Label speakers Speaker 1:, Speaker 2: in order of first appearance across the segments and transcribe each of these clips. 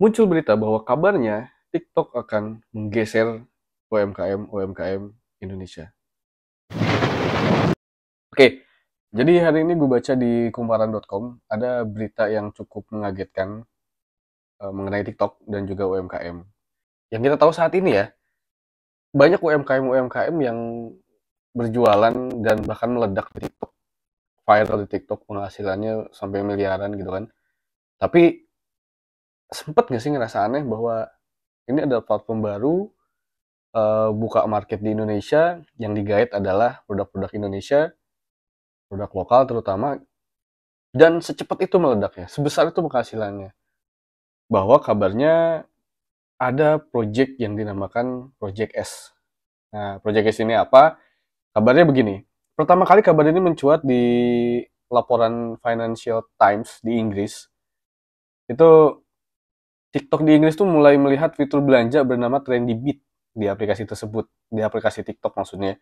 Speaker 1: Muncul berita bahwa kabarnya TikTok akan menggeser UMKM Indonesia. Oke, jadi hari ini gue baca di kumparan.com ada berita yang cukup mengagetkan mengenai TikTok dan juga UMKM. Yang kita tahu saat ini ya, banyak UMKM yang berjualan dan bahkan meledak di TikTok, viral di TikTok, penghasilannya sampai miliaran gitu kan. Tapi sempet gak sih ngerasa aneh bahwa ini adalah platform baru, buka market di Indonesia, yang digait adalah produk-produk Indonesia, produk lokal terutama, dan secepat itu meledaknya, sebesar itu penghasilannya. Bahwa kabarnya ada project yang dinamakan Project S. Nah, Project S ini apa? Kabarnya begini. Pertama kali kabar ini mencuat di laporan Financial Times di Inggris. Itu TikTok di Inggris tuh mulai melihat fitur belanja bernama Trendy Beat di aplikasi tersebut, di aplikasi TikTok maksudnya.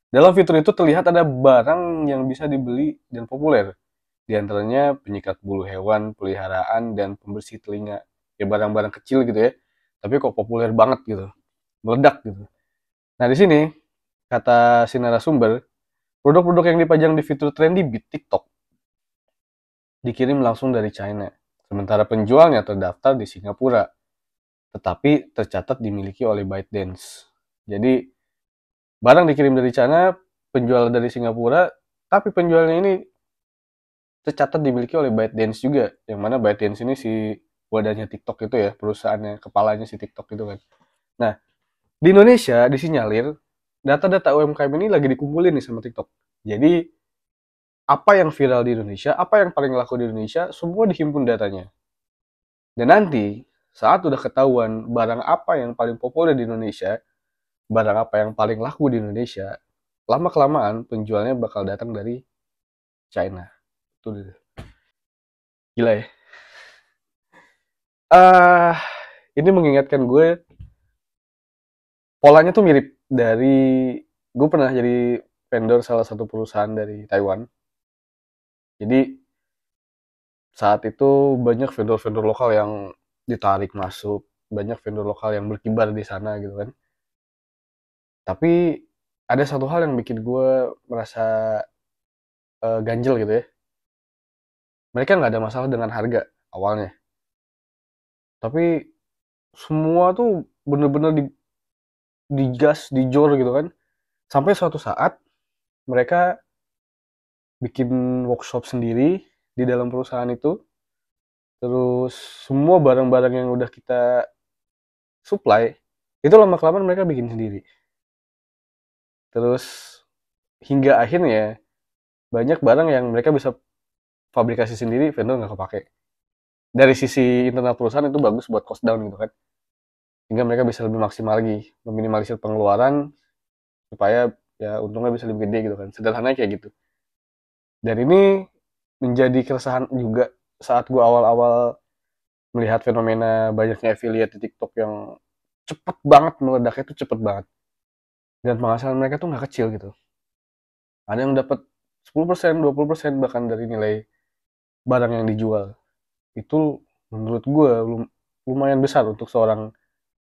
Speaker 1: Dalam fitur itu terlihat ada barang yang bisa dibeli dan populer. Di antaranya penyikat bulu hewan, peliharaan, dan pembersih telinga. Ya barang-barang kecil gitu ya. Tapi kok populer banget gitu. Meledak gitu. Nah di sini, kata si narasumber, produk-produk yang dipajang di fitur Trendy Beat TikTok dikirim langsung dari China. Sementara penjualnya terdaftar di Singapura, tetapi tercatat dimiliki oleh ByteDance. Jadi, barang dikirim dari China, penjual dari Singapura, tapi penjualnya ini tercatat dimiliki oleh ByteDance juga, yang mana ByteDance ini si wadahnya TikTok itu ya, perusahaannya, kepalanya si TikTok itu kan. Nah, di Indonesia disinyalir data-data UMKM ini lagi dikumpulin nih sama TikTok. Jadi apa yang viral di Indonesia, apa yang paling laku di Indonesia, semua dihimpun datanya. Dan nanti saat udah ketahuan barang apa yang paling populer di Indonesia, barang apa yang paling laku di Indonesia, lama kelamaan penjualnya bakal datang dari China. Itu gila ya. Ah, ini mengingatkan gue, polanya tuh mirip dari gue pernah jadi vendor salah satu perusahaan dari Taiwan. Jadi saat itu banyak vendor-vendor lokal yang ditarik masuk, banyak vendor lokal yang berkibar di sana gitu kan. Tapi ada satu hal yang bikin gue merasa ganjel gitu ya. Mereka nggak ada masalah dengan harga awalnya, tapi semua tuh bener-bener digas, dijor gitu kan. Sampai suatu saat mereka bikin workshop sendiri di dalam perusahaan itu. Terus semua barang-barang yang udah kita supply itu lama-kelamaan mereka bikin sendiri. Terus hingga akhirnya banyak barang yang mereka bisa fabrikasi sendiri, vendor nggak kepake. Dari sisi internal perusahaan itu bagus buat cost down gitu kan. Sehingga mereka bisa lebih maksimal lagi, meminimalisir pengeluaran supaya ya untungnya bisa lebih gede gitu kan. Sederhananya kayak gitu. Dan ini menjadi keresahan juga saat gue awal-awal melihat fenomena banyaknya affiliate di TikTok yang cepet banget meledaknya, itu cepet banget. Dan penghasilan mereka tuh nggak kecil gitu. Ada yang dapat 10%, 20% bahkan dari nilai barang yang dijual. Itu menurut gue lumayan besar untuk seorang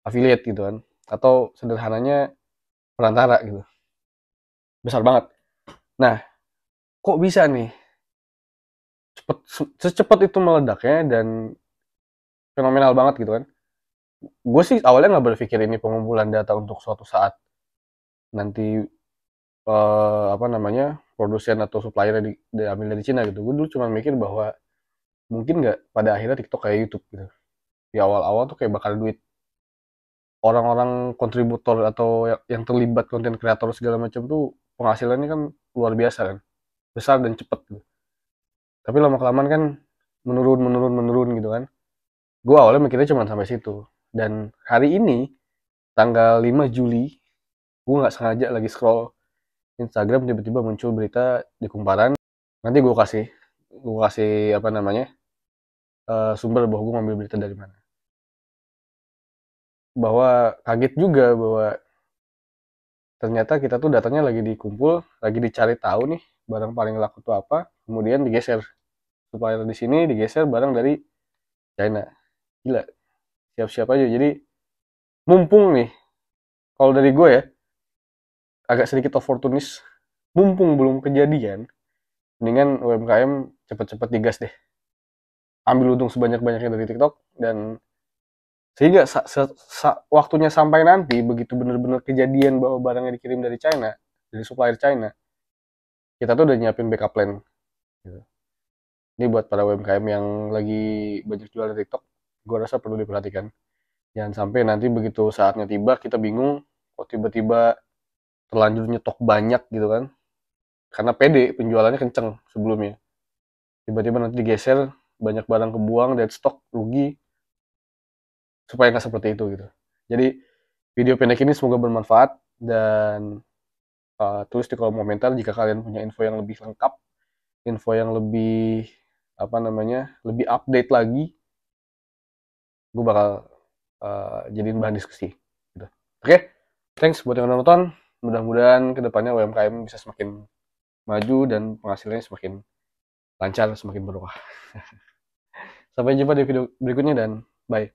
Speaker 1: affiliate gitu kan. Atau sederhananya perantara gitu. Besar banget. Nah, kok bisa nih secepat itu meledaknya dan fenomenal banget gitu kan. Gue sih awalnya nggak berpikir ini pengumpulan data untuk suatu saat nanti apa namanya, produsen atau supplier diambil dari Cina gitu. Gue dulu cuma mikir bahwa mungkin nggak pada akhirnya TikTok kayak YouTube gitu. Di awal-awal tuh kayak bakal duit orang-orang kontributor atau yang terlibat konten kreator segala macam tuh penghasilannya kan luar biasa kan, besar dan cepet gitu. Tapi lama kelamaan kan menurun gitu kan. Gue awalnya mikirnya cuma sampai situ. Dan hari ini tanggal 5 Juli, gue nggak sengaja lagi scroll Instagram, tiba-tiba muncul berita di Kumparan. Nanti gue kasih apa namanya, sumber bahwa gue ngambil berita dari mana. Bahwa kaget juga bahwa ternyata kita tuh datanya lagi dikumpul, lagi dicari tahu nih barang paling laku tuh apa, kemudian digeser supplier di sini, digeser barang dari China. Gila. siap-siap aja. Jadi mumpung nih, kalau dari gue ya, agak sedikit oportunis, mumpung belum kejadian, mendingan UMKM cepet-cepet digas deh. Ambil untung sebanyak-banyaknya dari TikTok, dan sehingga waktunya sampai nanti, begitu bener-bener kejadian bahwa barangnya dikirim dari China, dari supplier China, kita tuh udah nyiapin backup plan. Gitu. Ini buat para UMKM yang lagi banyak jual di TikTok, gue rasa perlu diperhatikan. Jangan sampai nanti begitu saatnya tiba, kita bingung, kok tiba-tiba terlanjur nyetok banyak gitu kan. Karena pede, penjualannya kenceng sebelumnya. Tiba-tiba nanti digeser, banyak barang kebuang, dead stock, rugi, supaya nggak seperti itu gitu. Jadi video pendek ini semoga bermanfaat, dan tulis di kolom komentar jika kalian punya info yang lebih lengkap, info yang lebih apa namanya, lebih update lagi, gue bakal jadiin bahan diskusi. Gitu. Oke, thanks buat yang nonton. Mudah-mudahan kedepannya UMKM bisa semakin maju dan penghasilannya semakin lancar, semakin berkah. Sampai jumpa di video berikutnya dan bye.